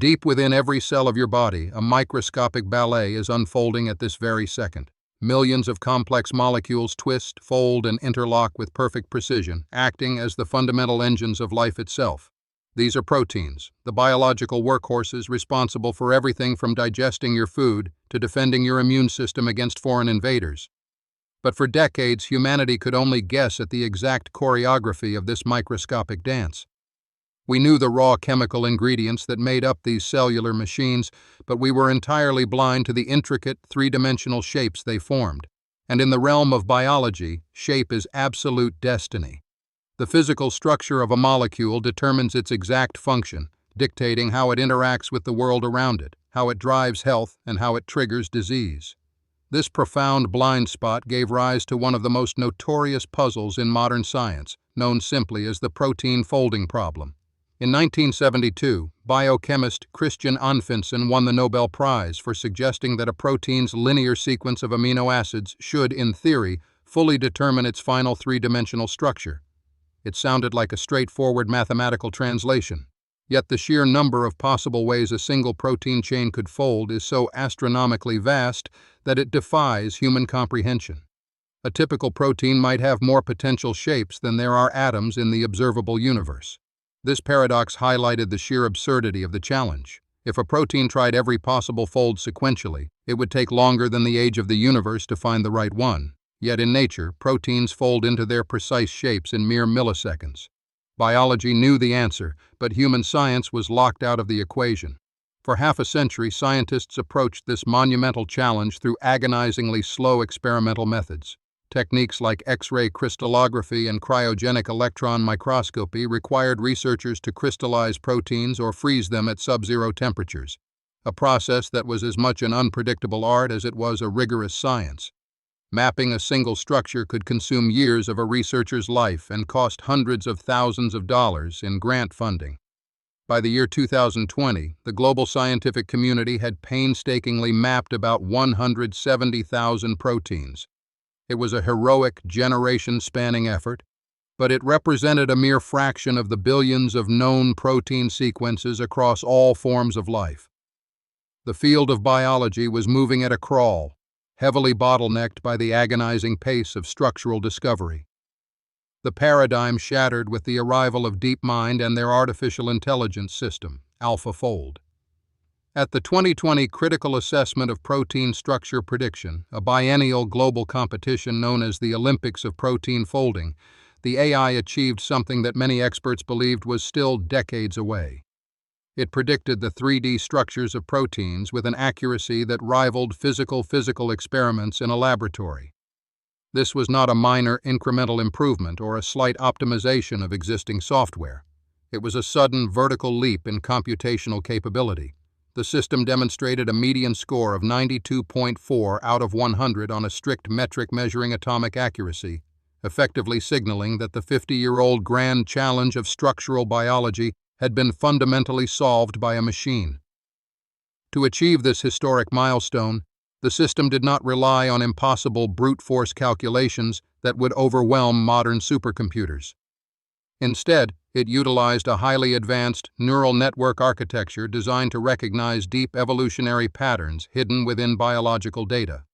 Deep within every cell of your body, a microscopic ballet is unfolding at this very second. Millions of complex molecules twist, fold, and interlock with perfect precision, acting as the fundamental engines of life itself. These are proteins, the biological workhorses responsible for everything from digesting your food to defending your immune system against foreign invaders. But for decades, humanity could only guess at the exact choreography of this microscopic dance. We knew the raw chemical ingredients that made up these cellular machines, but we were entirely blind to the intricate, three-dimensional shapes they formed. And in the realm of biology, shape is absolute destiny. The physical structure of a molecule determines its exact function, dictating how it interacts with the world around it, how it drives health, and how it triggers disease. This profound blind spot gave rise to one of the most notorious puzzles in modern science, known simply as the protein folding problem. In 1972, biochemist Christian Anfinsen won the Nobel Prize for suggesting that a protein's linear sequence of amino acids should, in theory, fully determine its final three-dimensional structure. It sounded like a straightforward mathematical translation. Yet the sheer number of possible ways a single protein chain could fold is so astronomically vast that it defies human comprehension. A typical protein might have more potential shapes than there are atoms in the observable universe. This paradox highlighted the sheer absurdity of the challenge. If a protein tried every possible fold sequentially, it would take longer than the age of the universe to find the right one. Yet in nature, proteins fold into their precise shapes in mere milliseconds. Biology knew the answer, but human science was locked out of the equation. For half a century, scientists approached this monumental challenge through agonizingly slow experimental methods. Techniques like X-ray crystallography and cryogenic electron microscopy required researchers to crystallize proteins or freeze them at sub-zero temperatures, a process that was as much an unpredictable art as it was a rigorous science. Mapping a single structure could consume years of a researcher's life and cost hundreds of thousands of dollars in grant funding. By the year 2020, the global scientific community had painstakingly mapped about 170,000 proteins. It was a heroic, generation-spanning effort, but it represented a mere fraction of the billions of known protein sequences across all forms of life. The field of biology was moving at a crawl, heavily bottlenecked by the agonizing pace of structural discovery. The paradigm shattered with the arrival of DeepMind and their artificial intelligence system, AlphaFold. At the 2020 Critical Assessment of Protein Structure Prediction, a biennial global competition known as the Olympics of Protein Folding, the AI achieved something that many experts believed was still decades away. It predicted the 3D structures of proteins with an accuracy that rivaled physical experiments in a laboratory. This was not a minor incremental improvement or a slight optimization of existing software. It was a sudden vertical leap in computational capability. The system demonstrated a median score of 92.4 out of 100 on a strict metric measuring atomic accuracy, effectively signaling that the 50-year-old grand challenge of structural biology had been fundamentally solved by a machine. To achieve this historic milestone, the system did not rely on impossible brute force calculations that would overwhelm modern supercomputers. Instead, it utilized a highly advanced neural network architecture designed to recognize deep evolutionary patterns hidden within biological data.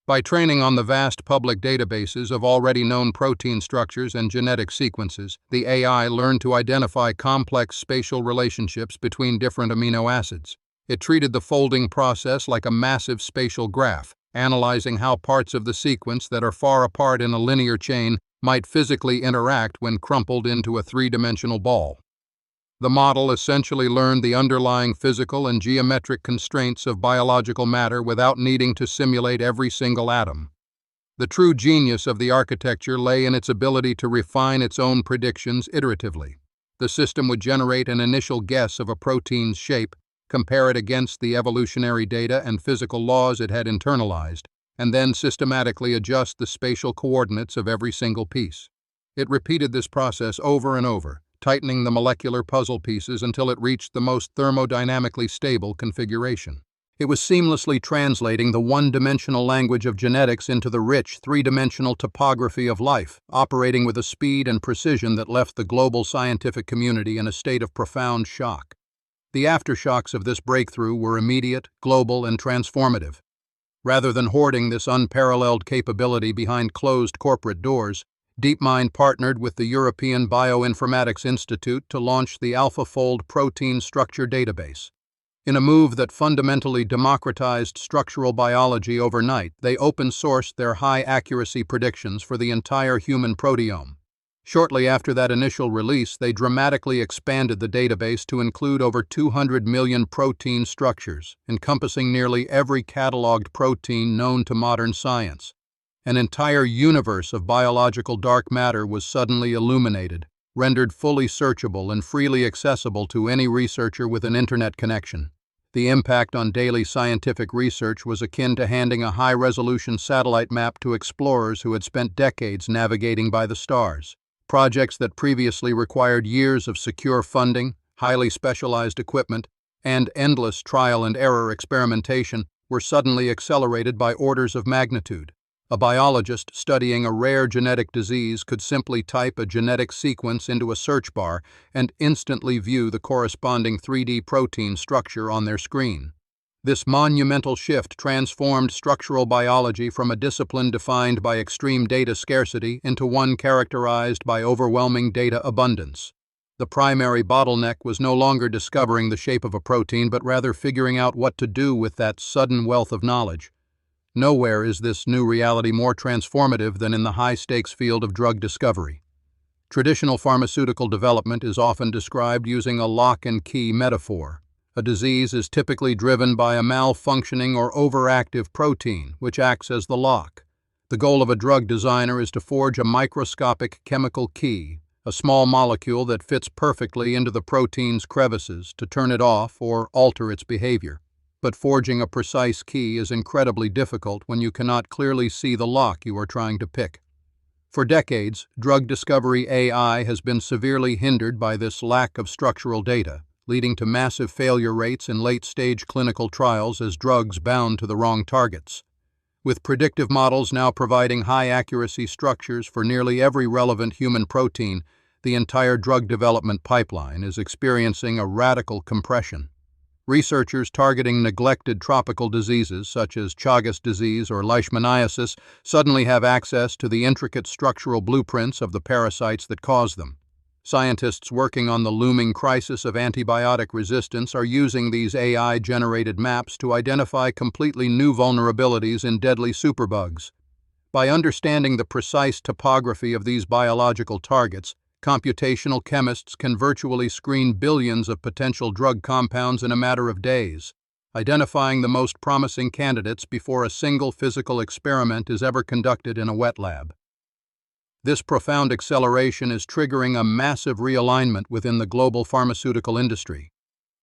By training on the vast public databases of already known protein structures and genetic sequences, the AI learned to identify complex spatial relationships between different amino acids. It treated the folding process like a massive spatial graph, analyzing how parts of the sequence that are far apart in a linear chain might physically interact when crumpled into a three-dimensional ball. The model essentially learned the underlying physical and geometric constraints of biological matter without needing to simulate every single atom. The true genius of the architecture lay in its ability to refine its own predictions iteratively. The system would generate an initial guess of a protein's shape, compare it against the evolutionary data and physical laws it had internalized, and then systematically adjust the spatial coordinates of every single piece. It repeated this process over and over, tightening the molecular puzzle pieces until it reached the most thermodynamically stable configuration. It was seamlessly translating the one-dimensional language of genetics into the rich, three-dimensional topography of life, operating with a speed and precision that left the global scientific community in a state of profound shock. The aftershocks of this breakthrough were immediate, global, and transformative. Rather than hoarding this unparalleled capability behind closed corporate doors, DeepMind partnered with the European Bioinformatics Institute to launch the AlphaFold protein structure database. In a move that fundamentally democratized structural biology overnight, they open-sourced their high-accuracy predictions for the entire human proteome. Shortly after that initial release, they dramatically expanded the database to include over 200 million protein structures, encompassing nearly every cataloged protein known to modern science. An entire universe of biological dark matter was suddenly illuminated, rendered fully searchable and freely accessible to any researcher with an internet connection. The impact on daily scientific research was akin to handing a high-resolution satellite map to explorers who had spent decades navigating by the stars. Projects that previously required years of secure funding, highly specialized equipment, and endless trial-and-error experimentation were suddenly accelerated by orders of magnitude. A biologist studying a rare genetic disease could simply type a genetic sequence into a search bar and instantly view the corresponding 3D protein structure on their screen. This monumental shift transformed structural biology from a discipline defined by extreme data scarcity into one characterized by overwhelming data abundance. The primary bottleneck was no longer discovering the shape of a protein, but rather figuring out what to do with that sudden wealth of knowledge. Nowhere is this new reality more transformative than in the high-stakes field of drug discovery. Traditional pharmaceutical development is often described using a lock-and-key metaphor. A disease is typically driven by a malfunctioning or overactive protein, which acts as the lock. The goal of a drug designer is to forge a microscopic chemical key, a small molecule that fits perfectly into the protein's crevices to turn it off or alter its behavior. But forging a precise key is incredibly difficult when you cannot clearly see the lock you are trying to pick. For decades, drug discovery AI has been severely hindered by this lack of structural data, leading to massive failure rates in late-stage clinical trials as drugs bound to the wrong targets. With predictive models now providing high-accuracy structures for nearly every relevant human protein, the entire drug development pipeline is experiencing a radical compression. Researchers targeting neglected tropical diseases such as Chagas disease or leishmaniasis suddenly have access to the intricate structural blueprints of the parasites that cause them. Scientists working on the looming crisis of antibiotic resistance are using these AI-generated maps to identify completely new vulnerabilities in deadly superbugs. By understanding the precise topography of these biological targets, computational chemists can virtually screen billions of potential drug compounds in a matter of days, identifying the most promising candidates before a single physical experiment is ever conducted in a wet lab. This profound acceleration is triggering a massive realignment within the global pharmaceutical industry.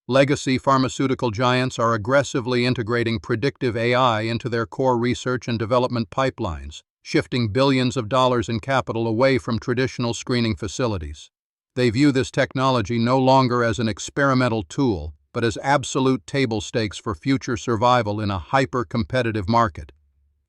Legacy pharmaceutical giants are aggressively integrating predictive AI into their core research and development pipelines, shifting billions of dollars in capital away from traditional screening facilities. They view this technology no longer as an experimental tool, but as absolute table stakes for future survival in a hyper-competitive market.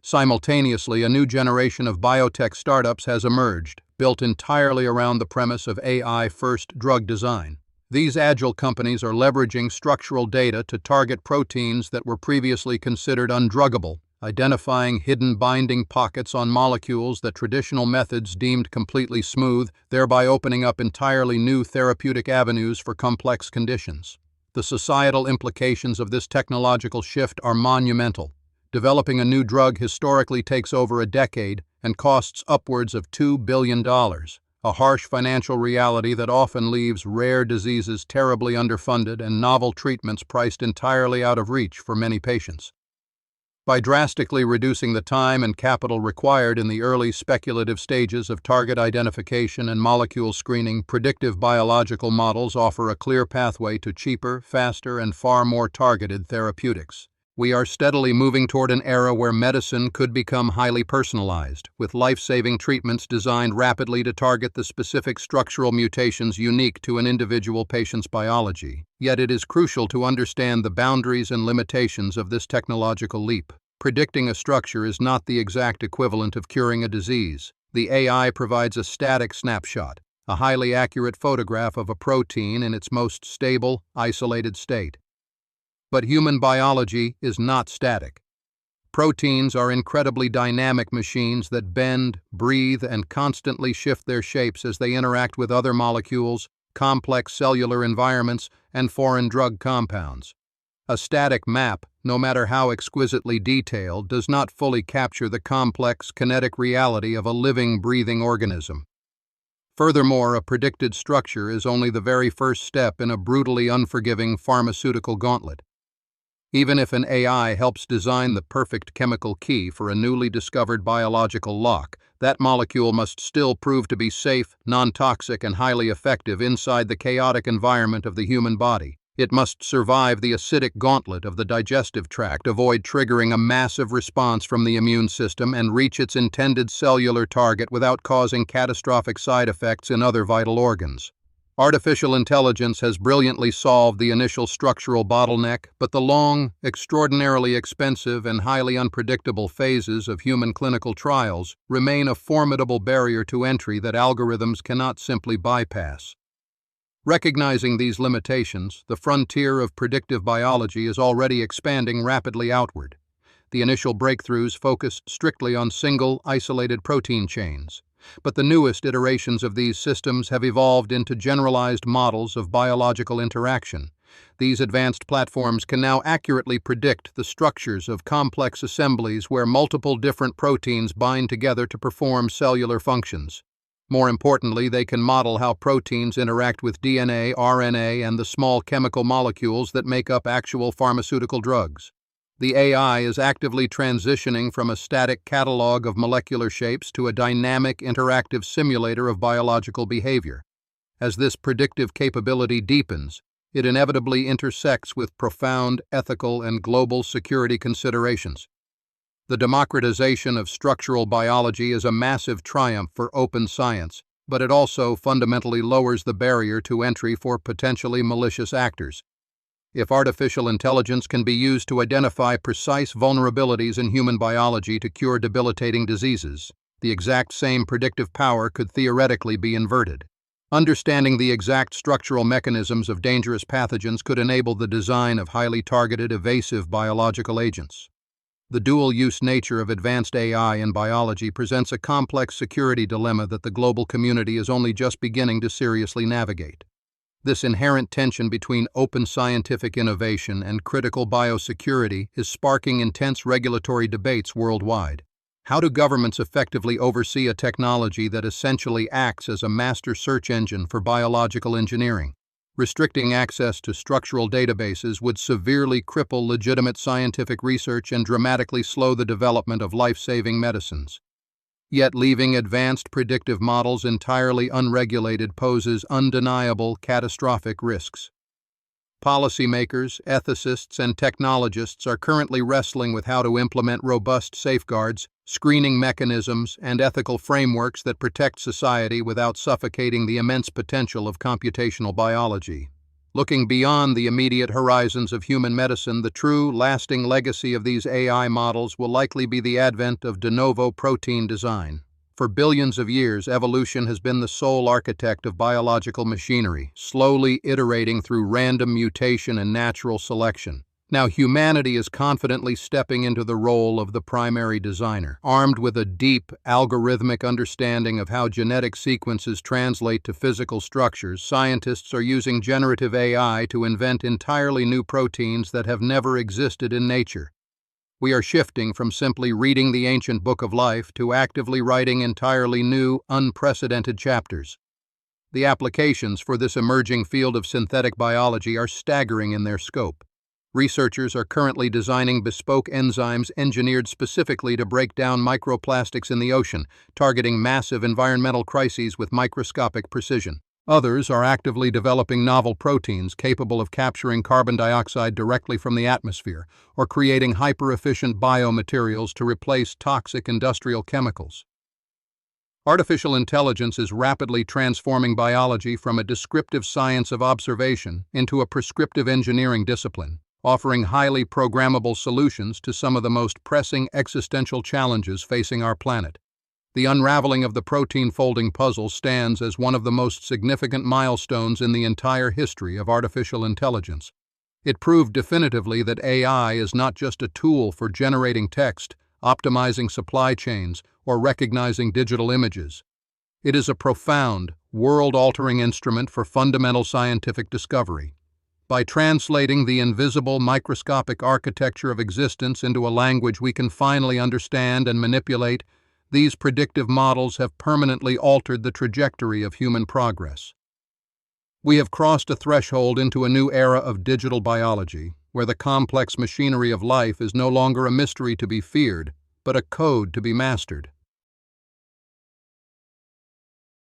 Simultaneously, a new generation of biotech startups has emerged, built entirely around the premise of AI-first drug design. These agile companies are leveraging structural data to target proteins that were previously considered undruggable, identifying hidden binding pockets on molecules that traditional methods deemed completely smooth, thereby opening up entirely new therapeutic avenues for complex conditions. The societal implications of this technological shift are monumental. Developing a new drug historically takes over a decade and costs upwards of $2 billion, a harsh financial reality that often leaves rare diseases terribly underfunded and novel treatments priced entirely out of reach for many patients. By drastically reducing the time and capital required in the early speculative stages of target identification and molecule screening, predictive biological models offer a clear pathway to cheaper, faster, and far more targeted therapeutics. We are steadily moving toward an era where medicine could become highly personalized, with life-saving treatments designed rapidly to target the specific structural mutations unique to an individual patient's biology. Yet it is crucial to understand the boundaries and limitations of this technological leap. Predicting a structure is not the exact equivalent of curing a disease. The AI provides a static snapshot, a highly accurate photograph of a protein in its most stable, isolated state. But human biology is not static. Proteins are incredibly dynamic machines that bend, breathe, and constantly shift their shapes as they interact with other molecules, complex cellular environments, and foreign drug compounds. A static map, no matter how exquisitely detailed, does not fully capture the complex kinetic reality of a living, breathing organism. Furthermore, a predicted structure is only the very first step in a brutally unforgiving pharmaceutical gauntlet. Even if an AI helps design the perfect chemical key for a newly discovered biological lock, that molecule must still prove to be safe, non-toxic, and highly effective inside the chaotic environment of the human body. It must survive the acidic gauntlet of the digestive tract, avoid triggering a massive response from the immune system, and reach its intended cellular target without causing catastrophic side effects in other vital organs. Artificial intelligence has brilliantly solved the initial structural bottleneck, but the long, extraordinarily expensive, and highly unpredictable phases of human clinical trials remain a formidable barrier to entry that algorithms cannot simply bypass. Recognizing these limitations, the frontier of predictive biology is already expanding rapidly outward. The initial breakthroughs focused strictly on single, isolated protein chains, but the newest iterations of these systems have evolved into generalized models of biological interaction. These advanced platforms can now accurately predict the structures of complex assemblies where multiple different proteins bind together to perform cellular functions. More importantly, they can model how proteins interact with DNA, RNA, and the small chemical molecules that make up actual pharmaceutical drugs. The AI is actively transitioning from a static catalog of molecular shapes to a dynamic, interactive simulator of biological behavior. As this predictive capability deepens, it inevitably intersects with profound ethical and global security considerations. The democratization of structural biology is a massive triumph for open science, but it also fundamentally lowers the barrier to entry for potentially malicious actors. If artificial intelligence can be used to identify precise vulnerabilities in human biology to cure debilitating diseases, the exact same predictive power could theoretically be inverted. Understanding the exact structural mechanisms of dangerous pathogens could enable the design of highly targeted, evasive biological agents. The dual-use nature of advanced AI in biology presents a complex security dilemma that the global community is only just beginning to seriously navigate. This inherent tension between open scientific innovation and critical biosecurity is sparking intense regulatory debates worldwide. How do governments effectively oversee a technology that essentially acts as a master search engine for biological engineering? Restricting access to structural databases would severely cripple legitimate scientific research and dramatically slow the development of life-saving medicines. Yet leaving advanced predictive models entirely unregulated poses undeniable catastrophic risks. Policymakers, ethicists, and technologists are currently wrestling with how to implement robust safeguards, screening mechanisms, and ethical frameworks that protect society without suffocating the immense potential of computational biology. Looking beyond the immediate horizons of human medicine, the true, lasting legacy of these AI models will likely be the advent of de novo protein design. For billions of years, evolution has been the sole architect of biological machinery, slowly iterating through random mutation and natural selection. Now humanity is confidently stepping into the role of the primary designer. Armed with a deep, algorithmic understanding of how genetic sequences translate to physical structures, scientists are using generative AI to invent entirely new proteins that have never existed in nature. We are shifting from simply reading the ancient book of life to actively writing entirely new, unprecedented chapters. The applications for this emerging field of synthetic biology are staggering in their scope. Researchers are currently designing bespoke enzymes engineered specifically to break down microplastics in the ocean, targeting massive environmental crises with microscopic precision. Others are actively developing novel proteins capable of capturing carbon dioxide directly from the atmosphere, or creating hyper-efficient biomaterials to replace toxic industrial chemicals. Artificial intelligence is rapidly transforming biology from a descriptive science of observation into a prescriptive engineering discipline, offering highly programmable solutions to some of the most pressing existential challenges facing our planet. The unraveling of the protein folding puzzle stands as one of the most significant milestones in the entire history of artificial intelligence. It proved definitively that AI is not just a tool for generating text, optimizing supply chains, or recognizing digital images. It is a profound, world-altering instrument for fundamental scientific discovery. By translating the invisible, microscopic architecture of existence into a language we can finally understand and manipulate, these predictive models have permanently altered the trajectory of human progress. We have crossed a threshold into a new era of digital biology, where the complex machinery of life is no longer a mystery to be feared, but a code to be mastered.